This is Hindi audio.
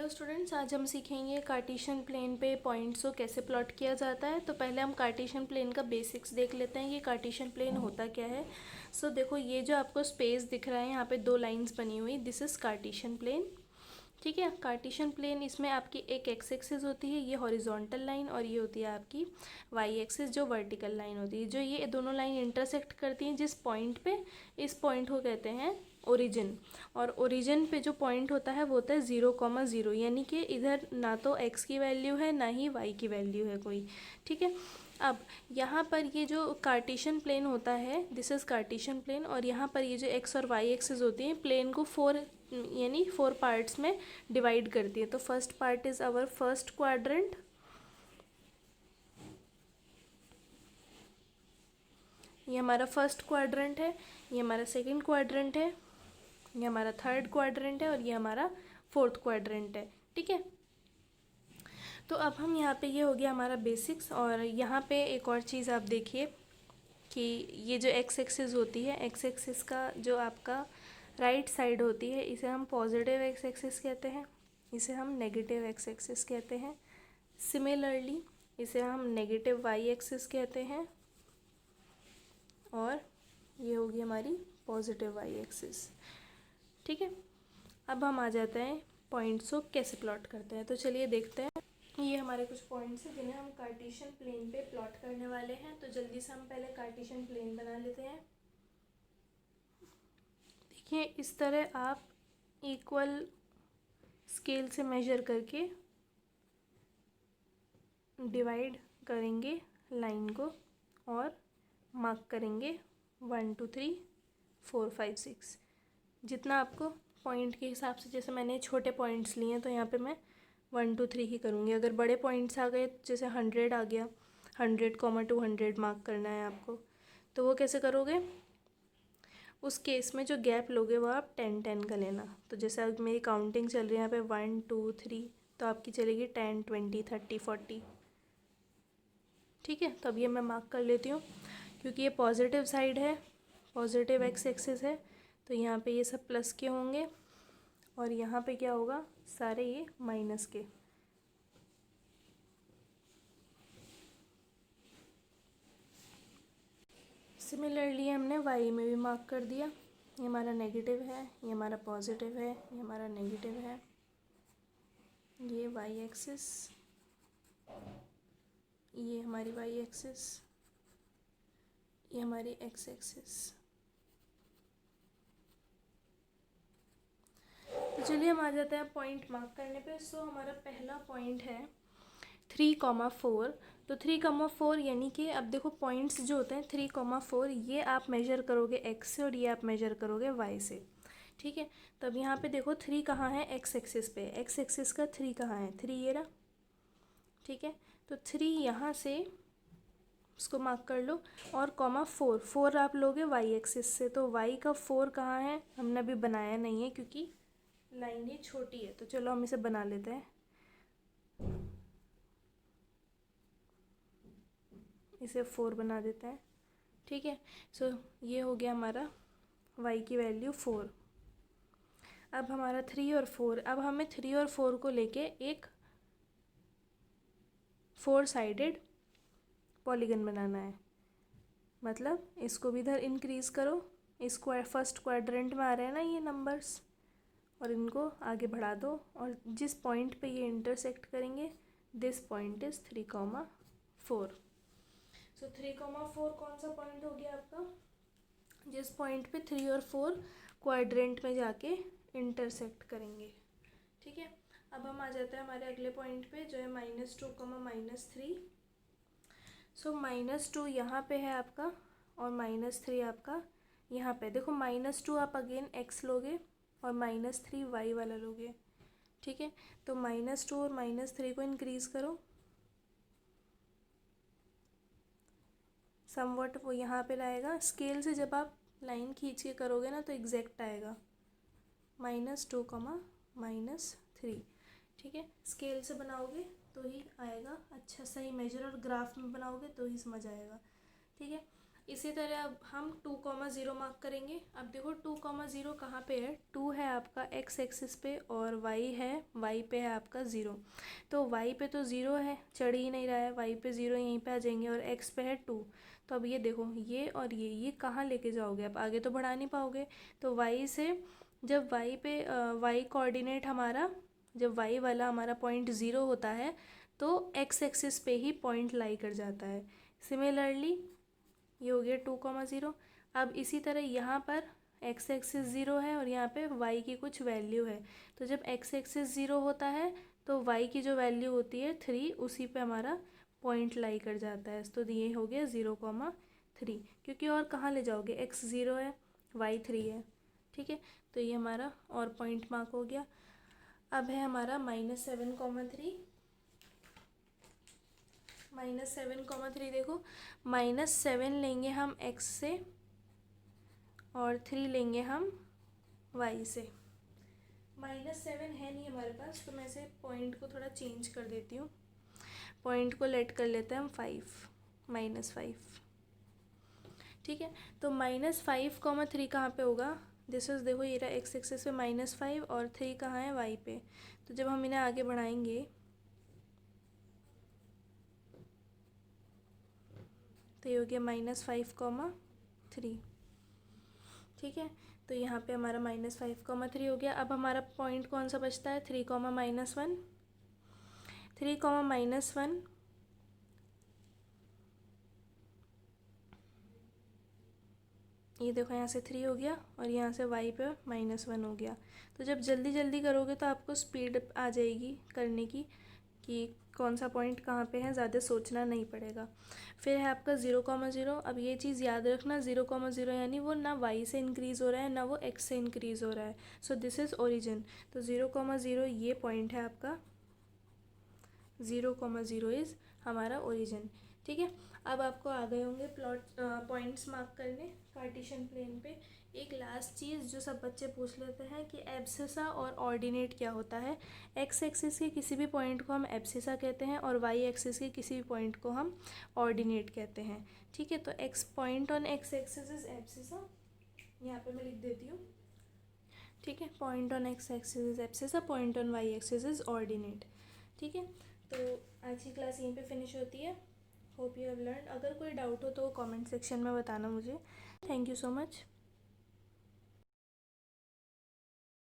हेलो स्टूडेंट्स, आज हम सीखेंगे कार्टेशियन प्लेन पे पॉइंट्स को कैसे प्लॉट किया जाता है। तो पहले हम कार्टेशियन प्लेन का बेसिक्स देख लेते हैं कि कार्टेशियन प्लेन होता क्या है। सो देखो, ये जो आपको स्पेस दिख रहा है यहाँ पे दो लाइंस बनी हुई, दिस इज़ कार्टेशियन प्लेन। ठीक है, कार्टेशियन प्लेन इसमें आपकी एक एक्स एक्सिस होती है, ये हॉरिजॉन्टल लाइन, और ये होती है आपकी वाई एक्सिस जो वर्टिकल लाइन होती है। जो ये दोनों लाइन इंटरसेक्ट करती हैं जिस पॉइंट पे, इस पॉइंट को कहते हैं ओरिजिन। और ओरिजिन पे जो पॉइंट होता है वो होता है 0,0, यानी कि इधर ना तो x की वैल्यू है ना ही y की वैल्यू है कोई। ठीक है, अब यहाँ पर ये जो कार्टेशियन प्लेन होता है, दिस इज़ कार्टेशियन प्लेन, और यहाँ पर ये जो x और y एक्सिस होती हैं प्लेन को फोर पार्ट्स में डिवाइड करती है। तो first part is our first quadrant, ये हमारा फर्स्ट क्वाड्रेंट है, ये हमारा सेकंड क्वाड्रेंट है, ये हमारा थर्ड क्वाड्रेंट है, और ये हमारा फोर्थ क्वाड्रेंट है। ठीक है, तो अब हम यहाँ पे, ये हो गया हमारा बेसिक्स। और यहाँ पे एक और चीज़ आप देखिए कि ये जो एक्स एक्सिस होती है, एक्स एक्सिस का जो आपका राइट साइड होती है, इसे हम पॉजिटिव एक्स एक्सिस कहते हैं, इसे हम नेगेटिव एक्स एक्सिस कहते हैं। सिमिलरली इसे हम नेगेटिव वाई एक्सिस कहते हैं, और ये होगी हमारी पॉजिटिव वाई एक्सिस। ठीक है, अब हम आ जाते हैं पॉइंट्स को कैसे प्लॉट करते हैं। तो चलिए देखते हैं। ये हमारे कुछ पॉइंट्स हैं जिन्हें हम कार्टेशियन प्लेन पे प्लॉट करने वाले हैं। तो जल्दी से हम पहले कार्टेशियन प्लेन बना लेते हैं। देखिए, इस तरह आप इक्वल स्केल से मेजर करके डिवाइड करेंगे लाइन को और मार्क करेंगे 1 2 3 4 5 6, जितना आपको पॉइंट के हिसाब से। जैसे मैंने छोटे पॉइंट्स लिए हैं तो यहाँ पे मैं 1 2 3 ही करूँगी। अगर बड़े पॉइंट्स आ गए, जैसे 100 आ गया, 100,200 मार्क करना है आपको, तो वो कैसे करोगे? उस केस में जो गैप लोगे वो आप 10 10 का लेना। तो जैसे अब मेरी काउंटिंग चल रही है यहाँ पे 1 2 3, तो आपकी चलेगी 10 20 30 40। ठीक है, तो अब ये मैं मार्क कर लेती हूँ। क्योंकि ये पॉजिटिव साइड है, पॉजिटिव एक्स एक्सिस है, तो यहाँ पे ये सब प्लस के होंगे, और यहाँ पे क्या होगा, सारे ये माइनस के। सिमिलरली हमने वाई में भी मार्क कर दिया। ये हमारा नेगेटिव है, ये हमारा पॉजिटिव है, ये हमारा नेगेटिव है, ये वाई एक्सिस, ये हमारी वाई एक्सिस, ये हमारी एक्स एक्सिस। तो चलिए हम आ जाते हैं पॉइंट मार्क करने पे। सो हमारा पहला पॉइंट है 3,4। तो 3,4 यानी कि अब देखो पॉइंट्स जो होते हैं 3,4, ये आप मेजर करोगे एक्स से और ये आप मेजर करोगे वाई से। ठीक है, तो अब यहाँ पे देखो 3 कहाँ है, एक्स एक्सिस पे। एक्स एक्सिस का 3 कहाँ है, 3 ये रहा। ठीक है, तो 3 यहाँ से उसको मार्क कर लो, और कॉमा 4, 4 आप लोगे वाई एक्सिस से। तो वाई का 4 कहाँ है, हमने अभी बनाया नहीं है क्योंकि लाइन ये छोटी है। तो चलो हम इसे बना लेते हैं, इसे 4 बना देते हैं। ठीक है, सो ये हो गया हमारा y की वैल्यू 4। अब हमारा 3 और 4, अब हमें 3 और 4 को लेके एक 4 साइडेड पॉलीगन बनाना है। मतलब इसको भी इधर इंक्रीज करो, इस फर्स्ट क्वाड्रेंट में आ रहे हैं ना ये नंबर्स, और इनको आगे बढ़ा दो, और जिस पॉइंट पे ये इंटरसेक्ट करेंगे, दिस पॉइंट इज़ 3,4। सो 3,4 कौन सा पॉइंट हो गया आपका, जिस पॉइंट पे 3 और 4 क्वाड्रेंट में जाके इंटरसेक्ट करेंगे। ठीक है, अब हम आ जाते हैं हमारे अगले पॉइंट पे, जो है -2, -3। सो -2 यहाँ पे है आपका, और -3 आपका यहाँ पे। देखो -2 आप अगेन x लोगे, और -3 y वाला लोगे। ठीक है, तो -2 और -3 को इंक्रीज़ करो समवट, वो यहाँ पे लाएगा। स्केल से जब आप लाइन खींच के करोगे ना तो एग्जैक्ट आएगा, -2, -3। ठीक है, स्केल से बनाओगे तो ही आएगा अच्छा सही मेजर, और ग्राफ में बनाओगे तो ही समझ आएगा। ठीक है, इसी तरह अब हम 2,0 मार्क करेंगे। अब देखो 2,0 कहाँ पे है, 2 है आपका एक्स एक्सिस पे और वाई है, वाई पे है आपका 0। तो वाई पे तो 0 है, चढ़ ही नहीं रहा है, वाई पे 0 यहीं पे आ जाएंगे और एक्स पे है 2। तो अब ये देखो ये और ये कहाँ लेके जाओगे, आप आगे तो बढ़ा नहीं पाओगे। तो वाई से जब वाई पे वाई कोऑर्डिनेट हमारा, जब वाई वाला हमारा पॉइंट 0 होता है तो एक्स एक्सिस पे ही पॉइंट लाई कर जाता है। सिमिलरली ये हो गया 2,0। अब इसी तरह यहाँ पर एक्स एक्सिस 0 है और यहाँ पे वाई की कुछ वैल्यू है। तो जब एक्स एक्सिस 0 होता है तो वाई की जो वैल्यू होती है 3, उसी पे हमारा पॉइंट लाई कर जाता है। तो ये हो गया 0,3, क्योंकि और कहाँ ले जाओगे, एक्स 0 है, वाई 3 है। ठीक है, तो ये हमारा और पॉइंट मार्क हो गया। अब है हमारा -7,3। -7,3 देखो, -7 लेंगे हम x से और 3 लेंगे हम y से। -7 है नहीं हमारे पास, तो मैं इसे पॉइंट को थोड़ा चेंज कर देती हूँ। पॉइंट को लेट कर लेते हैं हम 5, -5। ठीक है, तो -5,3 कहाँ पे होगा, दिस इज, देखो ये रहा एक्स एक्सिस पे -5 और 3 कहाँ है, y पे। तो जब हम इन्हें आगे बढ़ाएंगे तो ये हो गया -5,3। ठीक है, तो यहाँ पे हमारा -5,3 हो गया। अब हमारा पॉइंट कौन सा बचता है, 3, -1। 3, -1, ये देखो यहाँ से 3 हो गया और यहाँ से y पे -1 हो गया। तो जब जल्दी जल्दी करोगे तो आपको स्पीड आ जाएगी करने की, कि कौन सा पॉइंट कहाँ पे है, ज़्यादा सोचना नहीं पड़ेगा। फिर है आपका 0,0। अब ये चीज़ याद रखना, 0,0 यानी वो ना y से इंक्रीज़ हो रहा है ना वो x से इंक्रीज़ हो रहा है। So this is origin. तो 0,0 ये पॉइंट है आपका, 0,0 इज़ हमारा ओरिजिन। ठीक है, अब आपको आ गए होंगे प्लॉट पॉइंट्स मार्क करने कार्टेशियन प्लेन पे। एक लास्ट चीज़ जो सब बच्चे पूछ लेते हैं कि एब्सिसा और ऑर्डिनेट क्या होता है। एक्स एक्सिस के किसी भी पॉइंट को हम एब्सिसा कहते हैं और वाई एक्सिस के किसी भी पॉइंट को हम ऑर्डिनेट कहते हैं। ठीक है, तो X point on X axis is abscissa, यहाँ पे मैं लिख देती हूँ। ठीक है, point on X axis is abscissa, point on Y axis is ordinate. ठीक है, तो आज की क्लास यहीं पे फिनिश होती है। Hope you have learn. अगर कोई डाउट हो तो कमेंट सेक्शन में बताना मुझे। Thank you so much.